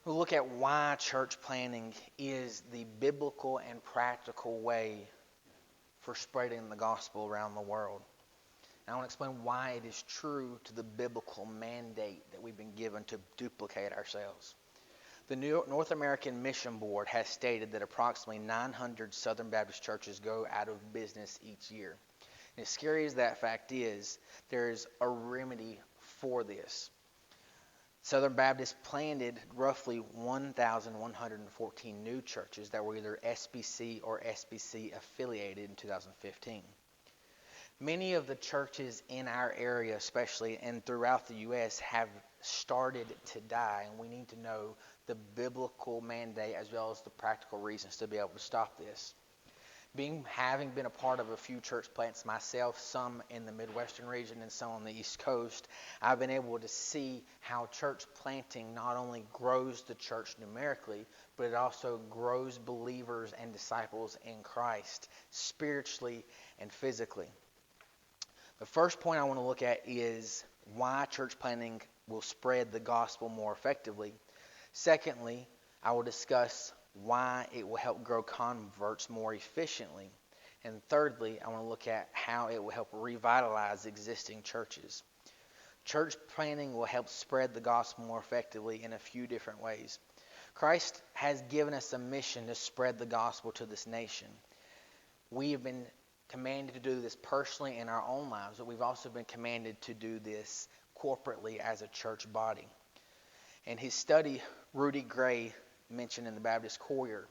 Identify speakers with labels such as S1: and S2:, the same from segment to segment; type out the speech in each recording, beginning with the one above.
S1: We'll look at why church planting is the biblical and practical way for spreading the gospel around the world. And I want to explain why it is true to the biblical mandate that we've been given to duplicate ourselves. The North American Mission Board has stated that approximately 900 Southern Baptist churches go out of business each year. And as scary as that fact is, there is a remedy for this. Southern Baptist planted roughly 1,114 new churches that were either SBC or SBC affiliated in 2015. Many of the churches in our area, especially and throughout the U.S., have started to die, and we need to know the biblical mandate as well as the practical reasons to be able to stop this. Having been a part of a few church plants myself, some in the Midwestern region and some on the East Coast, I've been able to see how church planting not only grows the church numerically, but it also grows believers and disciples in Christ spiritually and physically. The first point I want to look at is why church planting will spread the gospel more effectively. Secondly, I will discuss why it will help grow converts more efficiently. And thirdly, I want to look at how it will help revitalize existing churches. Church planting will help spread the gospel more effectively in a few different ways. Christ has given us a mission to spread the gospel to this nation. We have been commanded to do this personally in our own lives, but we've also been commanded to do this corporately as a church body. In his study, Rudy Gray mentioned in the Baptist Courier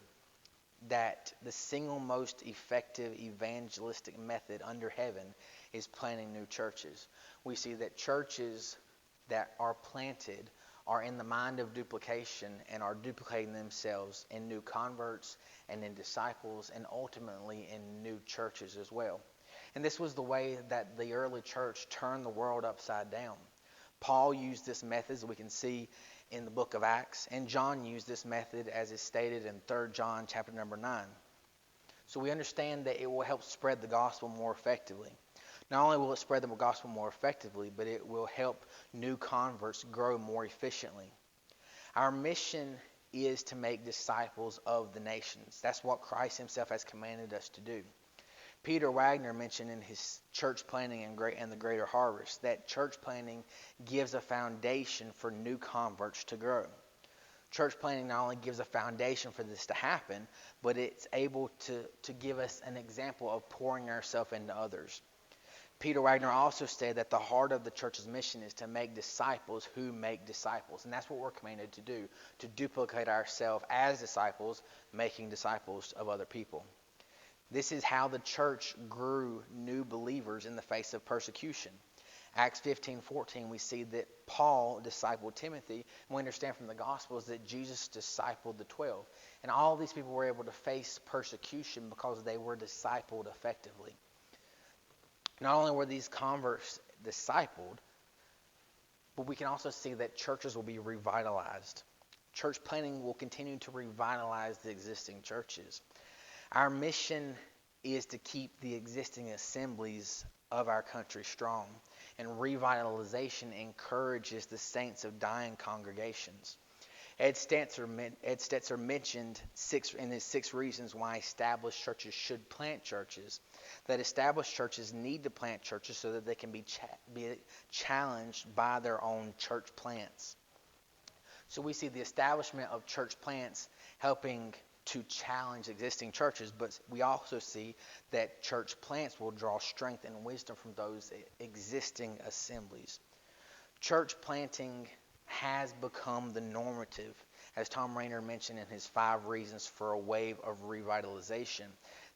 S1: that the single most effective evangelistic method under heaven is planting new churches. We see that churches that are planted are in the mind of duplication and are duplicating themselves in new converts and in disciples and ultimately in new churches as well. And this was the way that the early church turned the world upside down. Paul used this method, as we can see in the book of Acts, and John used this method as is stated in 3 John chapter number 9. So we understand that it will help spread the gospel more effectively. Not only will it spread the gospel more effectively, but it will help new converts grow more efficiently. Our mission is to make disciples of the nations. That's what Christ himself has commanded us to do. Peter Wagner mentioned in his church planting and the Greater Harvest that church planting gives a foundation for new converts to grow. Church planting not only gives a foundation for this to happen, but it's able to give us an example of pouring ourselves into others. Peter Wagner also stated that the heart of the church's mission is to make disciples who make disciples. And that's what we're commanded to do, to duplicate ourselves as disciples, making disciples of other people. This is how the church grew new believers in the face of persecution. Acts 15:14, we see that Paul discipled Timothy. And we understand from the Gospels that Jesus discipled the 12. And all these people were able to face persecution because they were discipled effectively. Not only were these converts discipled, but we can also see that churches will be revitalized. Church planting will continue to revitalize the existing churches. Our mission is to keep the existing assemblies of our country strong, and revitalization encourages the saints of dying congregations. Ed Stetzer mentioned in his 6 reasons why established churches should plant churches, that established churches need to plant churches so that they can be challenged by their own church plants. So we see the establishment of church plants helping to challenge existing churches, but we also see that church plants will draw strength and wisdom from those existing assemblies. Church planting has become the normative, as Tom Rainer mentioned in his 5 reasons for a wave of revitalization.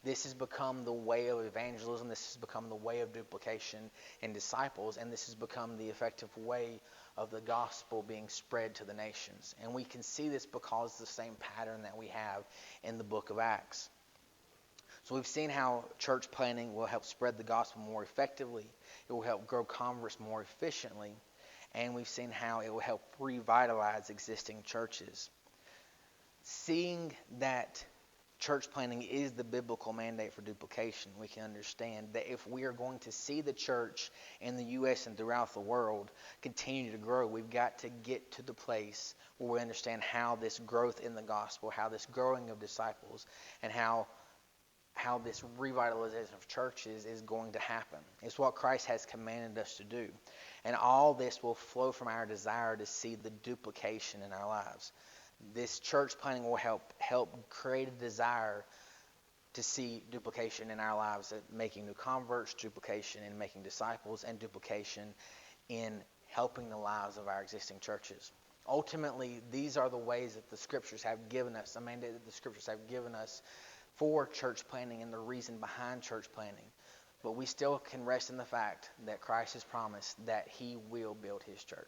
S1: This has become the way of evangelism. This has become the way of duplication in disciples, and this has become the effective way of the gospel being spread to the nations. And we can see this because of the same pattern that we have in the book of Acts. So we've seen how church planting will help spread the gospel more effectively. It will help grow converts more efficiently. And we've seen how it will help revitalize existing churches. Seeing that church planting is the biblical mandate for duplication, we can understand that if we are going to see the church in the U.S. and throughout the world continue to grow, we've got to get to the place where we understand how this growth in the gospel, how this growing of disciples, and how this revitalization of churches is going to happen. It's what Christ has commanded us to do. And all this will flow from our desire to see the duplication in our lives. This church planting will help create a desire to see duplication in our lives, making new converts, duplication in making disciples, and duplication in helping the lives of our existing churches. Ultimately, these are the ways that the Scriptures have given us, the mandate that the Scriptures have given us for church planting and the reason behind church planting. But we still can rest in the fact that Christ has promised that he will build his church.